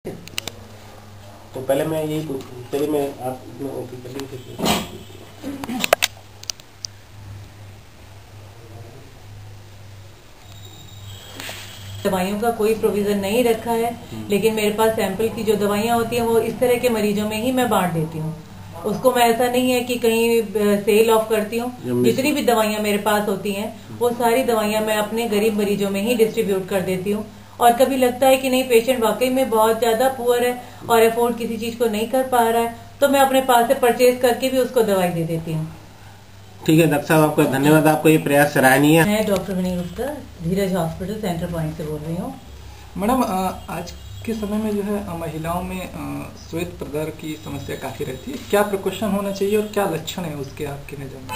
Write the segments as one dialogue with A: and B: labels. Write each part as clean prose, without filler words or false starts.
A: तो पहले मैं यही पूछूँ, चलिए मैं आप ओके चलिए।
B: दवाइयों का कोई प्रोविजन नहीं रखा है, लेकिन मेरे पास सैंपल की जो दवाइयाँ होती हैं वो इस तरह के मरीजों में ही मैं बांट देती हूँ। उसको मैं ऐसा नहीं है कि कहीं सेल ऑफ करती हूँ। जितनी भी दवाइयाँ मेरे पास होती हैं वो सारी दवाइयाँ मैं अपने गरीब मरीजों में ही डिस्ट्रीब्यूट कर देती हूँ। और कभी लगता है कि नहीं, पेशेंट वाकई में बहुत ज्यादा पुअर है और अफोर्ड किसी चीज को नहीं कर पा रहा है, तो मैं अपने पास से परचेज करके भी उसको दवाई दे देती हूँ।
A: ठीक है डॉक्टर साहब, आपका धन्यवाद, आपको ये प्रयास सराहनीय है।
B: मैं डॉक्टर विनी गुप्ता धीरज हॉस्पिटल सेंटर पॉइंट से बोल रही हूँ।
C: मैडम, आज के समय में जो है महिलाओं में श्वेत प्रदार की समस्या काफी रहती है। क्या प्रिकॉशन होना चाहिए और क्या लक्षण है उसके आपकी नजर में?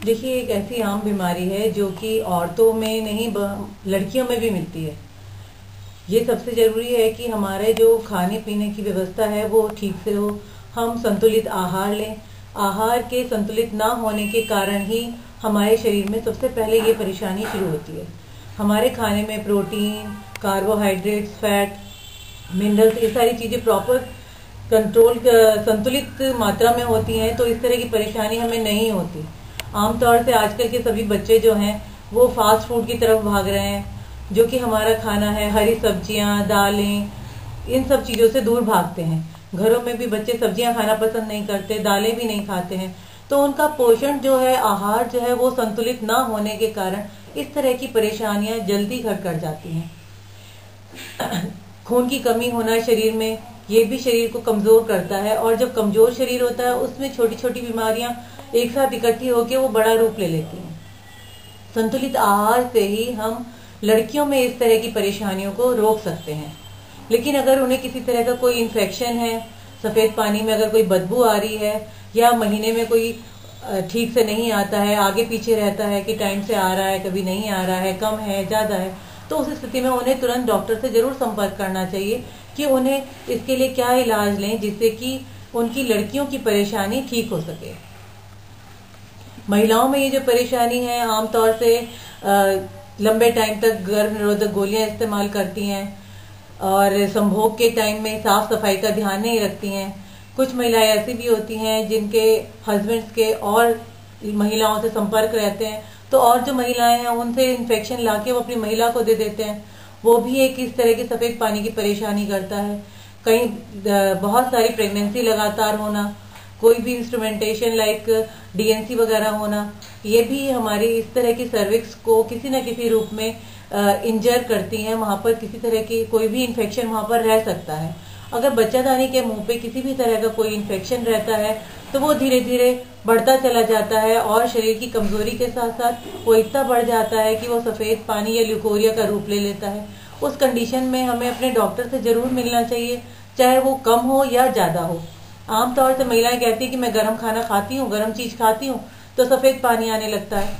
B: देखिए, एक ऐसी आम बीमारी है जो कि औरतों में नहीं लड़कियों में भी मिलती है। ये सबसे जरूरी है कि हमारे जो खाने पीने की व्यवस्था है वो ठीक से हो, हम संतुलित आहार लें। आहार के संतुलित ना होने के कारण ही हमारे शरीर में सबसे पहले ये परेशानी शुरू होती है। हमारे खाने में प्रोटीन, कार्बोहाइड्रेट्स, फैट, मिनरल्स, ये सारी चीजें प्रॉपर कंट्रोल संतुलित मात्रा में होती हैं, तो इस तरह की परेशानी हमें नहीं होती। आमतौर से आजकल के सभी बच्चे जो हैं वो फास्ट फूड की तरफ भाग रहे हैं, जो कि हमारा खाना है, हरी सब्जियां, दालें, इन सब चीजों से दूर भागते हैं। घरों में भी बच्चे सब्जियां खाना पसंद नहीं करते, दालें भी नहीं खाते हैं, तो उनका पोषण जो है, आहार जो है वो संतुलित ना होने के कारण इस तरह की परेशानियां जल्दी घर कर जाती हैं। खून की कमी होना शरीर में, ये भी शरीर को कमजोर करता है, और जब कमजोर शरीर होता है उसमें छोटी छोटी बीमारियां एक साथ इकट्ठी होकर वो बड़ा रूप ले लेती हैं। संतुलित आहार से ही हम लड़कियों में इस तरह की परेशानियों को रोक सकते हैं। लेकिन अगर उन्हें किसी तरह का कोई इन्फेक्शन है, सफेद पानी में अगर कोई बदबू आ रही है, या महीने में कोई ठीक से नहीं आता है, आगे पीछे रहता है कि टाइम से आ रहा है, कभी नहीं आ रहा है, कम है, ज्यादा है, तो उस स्थिति में उन्हें तुरंत डॉक्टर से जरूर संपर्क करना चाहिए कि उन्हें इसके लिए क्या इलाज लें, जिससे कि उनकी लड़कियों की परेशानी ठीक हो सके। महिलाओं में ये जो परेशानी है, आमतौर से लंबे टाइम तक गर्भ निरोधक गोलियां इस्तेमाल करती हैं और संभोग के टाइम में साफ सफाई का ध्यान नहीं रखती हैं। कुछ महिलाएं ऐसी भी होती हैं जिनके हस्बैंड्स के और महिलाओं से संपर्क रहते हैं, तो और जो महिलाएं हैं उनसे इन्फेक्शन लाके वो अपनी महिला को दे देते हैं। वो भी एक इस तरह की सफेद पानी की परेशानी करता है। कहीं बहुत सारी प्रेगनेंसी लगातार होना, कोई भी इंस्ट्रूमेंटेशन लाइक डीएनसी वगैरह होना, ये भी हमारी इस तरह की सर्विक्स को किसी न किसी रूप में इंजर करती हैं। वहां पर किसी तरह की कोई भी इन्फेक्शन वहां पर रह सकता है। अगर बच्चादानी के मुंह पे किसी भी तरह का कोई इन्फेक्शन रहता है तो वो धीरे धीरे बढ़ता चला जाता है, और शरीर की कमजोरी के साथ साथ वो इतना बढ़ जाता है कि वो सफेद पानी या ल्यूकोरिया का रूप ले लेता है। उस कंडीशन में हमें अपने डॉक्टर से जरूर मिलना चाहिए, चाहे वो कम हो या ज्यादा हो। आमतौर से महिलाएं कहती है कि मैं गर्म खाना खाती हूँ, गर्म चीज खाती हूँ तो सफेद पानी आने लगता है,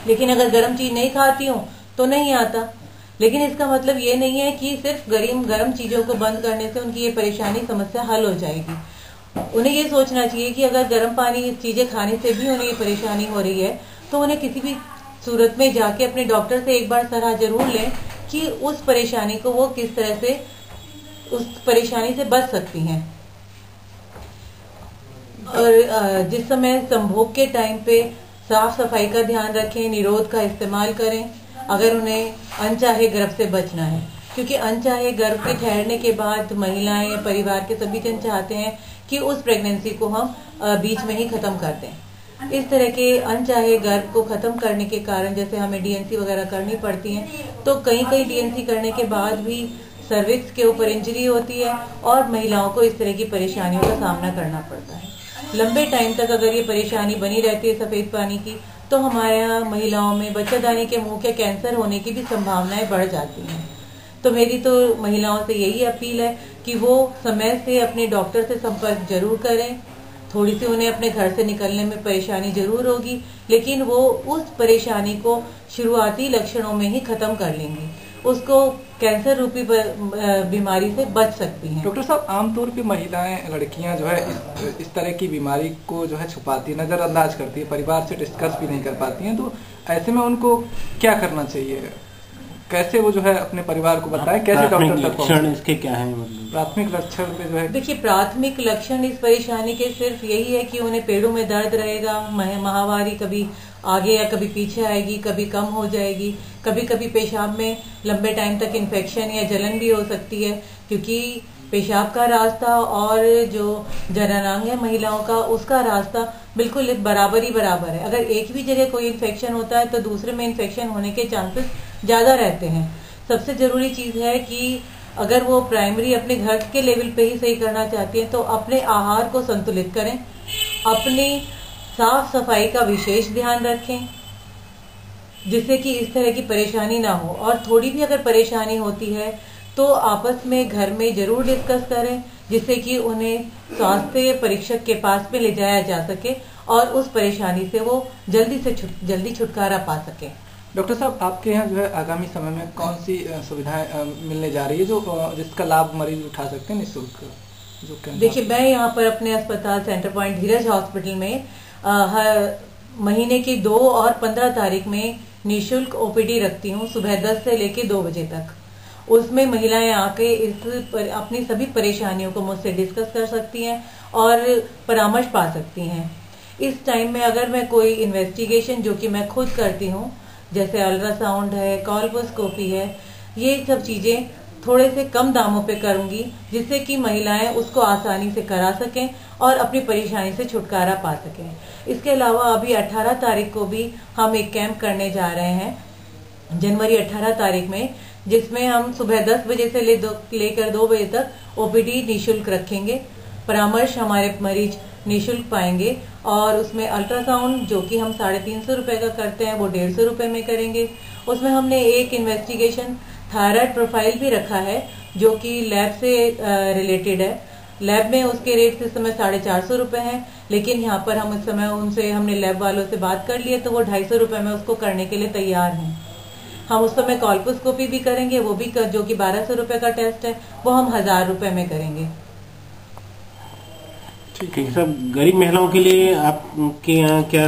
B: लेकिन अगर गर्म चीज नहीं खाती हूँ तो नहीं आता। लेकिन इसका मतलब ये नहीं है कि सिर्फ गर्म चीजों को बंद करने से उनकी ये परेशानी समस्या हल हो जाएगी। उन्हें ये सोचना चाहिए कि अगर गर्म पानी चीजें खाने से भी उन्हें ये परेशानी हो रही है तो उन्हें किसी भी सूरत में जाके अपने डॉक्टर से एक बार सलाह जरूर लें कि उस परेशानी को वो किस तरह से उस परेशानी से बच सकती हैं। और जिस समय संभोग के टाइम पे साफ सफाई का ध्यान रखें, निरोध का इस्तेमाल करें अगर उन्हें अनचाहे गर्भ से बचना है, क्योंकि अनचाहे गर्भ के ठहरने के बाद महिलाएं या परिवार के सभी जन चाहते हैं कि उस प्रेगनेंसी को हम बीच में ही खत्म कर दें। इस तरह के अनचाहे गर्भ को खत्म करने के कारण जैसे हमें डीएनसी वगैरह करनी पड़ती है, तो कई डीएनसी करने के बाद भी सर्विक्स के ऊपर इंजरी होती है और महिलाओं को इस तरह की परेशानियों का सामना करना पड़ता है। लंबे टाइम तक अगर ये परेशानी बनी रहती है सफेद पानी की, तो हमारे यहाँ महिलाओं में बच्चादानी के मुंह के कैंसर होने की भी संभावनाएं बढ़ जाती हैं। तो मेरी तो महिलाओं से यही अपील है कि वो समय से अपने डॉक्टर से संपर्क जरूर करें। थोड़ी सी उन्हें अपने घर से निकलने में परेशानी जरूर होगी, लेकिन वो उस परेशानी को शुरुआती लक्षणों में ही खत्म कर लेंगी, उसको कैंसर रूपी बीमारी से बच सकती हैं।
C: डॉक्टर साहब, आमतौर पे महिलाएं, लड़कियां जो है इस तरह की बीमारी को जो है छुपाती है, नजरअंदाज करती है, परिवार से डिस्कस भी नहीं कर पाती हैं, तो ऐसे में उनको क्या करना चाहिए? कैसे वो जो है अपने परिवार को बताए, कैसे
A: प्राथमिक
C: डॉक्टर तक
A: लक्षण
C: पहुंचे?
A: इसके क्या है मतलब?
C: प्राथमिक लक्षण पे जो है
B: देखिए, प्राथमिक लक्षण इस परेशानी के सिर्फ यही है कि उन्हें पेड़ों में दर्द रहेगा, माहवारी कभी आगे या कभी पीछे आएगी, कभी कम हो जाएगी, कभी कभी पेशाब में लंबे टाइम तक इन्फेक्शन या जलन भी हो सकती है, क्योंकि पेशाब का रास्ता और जो जननांग है महिलाओं का, उसका रास्ता बिल्कुल बराबर है। अगर एक भी जगह कोई इन्फेक्शन होता है तो दूसरे में इन्फेक्शन होने के चांसेस ज्यादा रहते हैं। सबसे जरूरी चीज है कि अगर वो प्राइमरी अपने घर के लेवल पे ही सही करना चाहती है तो अपने आहार को संतुलित करें, अपनी साफ सफाई का विशेष ध्यान रखें, जिससे कि इस तरह की परेशानी ना हो। और थोड़ी भी अगर परेशानी होती है तो आपस में घर में जरूर डिस्कस करें, जिससे कि उन्हें स्वास्थ्य परीक्षक के पास में ले जाया जा सके और उस परेशानी से वो जल्दी छुटकारा पा सके।
C: डॉक्टर साहब, आपके यहाँ जो है आगामी समय में कौन सी सुविधाएं मिलने जा रही है जो जिसका लाभ मरीज उठा सकते हैं निःशुल्क? जो
B: देखिए, मैं यहाँ पर अपने अस्पताल सेंटर पॉइंट धीरज हॉस्पिटल में हर महीने की 2 और 15 तारीख में निःशुल्क ओपीडी रखती हूँ, सुबह 10 से लेकर 2 बजे तक। उसमें महिलाएं आके अपनी सभी परेशानियों को मुझसे डिस्कस कर सकती हैं और परामर्श पा सकती हैं। इस टाइम में अगर मैं कोई इन्वेस्टिगेशन जो कि मैं खुद करती हूँ, जैसे अल्ट्रासाउंड है, कॉल्पोस्कोपी है, ये सब चीजें थोड़े से कम दामों पे करूंगी, जिससे कि महिलाएं उसको आसानी से करा सकें और अपनी परेशानी से छुटकारा पा सकें। इसके अलावा अभी 18 तारीख को भी हम एक कैंप करने जा रहे हैं, जनवरी 18 तारीख में, जिसमें हम सुबह 10 बजे से लेकर 2 बजे तक ओपीडी निःशुल्क रखेंगे। परामर्श हमारे मरीज निःशुल्क पाएंगे और उसमें अल्ट्रासाउंड जो कि हम 350 रुपए का करते हैं वो 150 रुपए में करेंगे। उसमें हमने एक इन्वेस्टिगेशन थायराइड प्रोफाइल भी रखा है जो कि लैब से रिलेटेड है। लैब में उसके रेट इस समय 450 रुपए हैं, लेकिन यहाँ पर हम इस समय हमने लैब वालों से बात कर ली है तो वो 250 रुपए में उसको करने के लिए तैयार हैं। हम उस समय कॉल्पोस्कोपी भी करेंगे, वो भी जो कि 1200 रुपए का टेस्ट है, वो हम 1000 रुपए में करेंगे।
A: ठीक है। सब गरीब महिलाओं के लिए आपके यहाँ क्या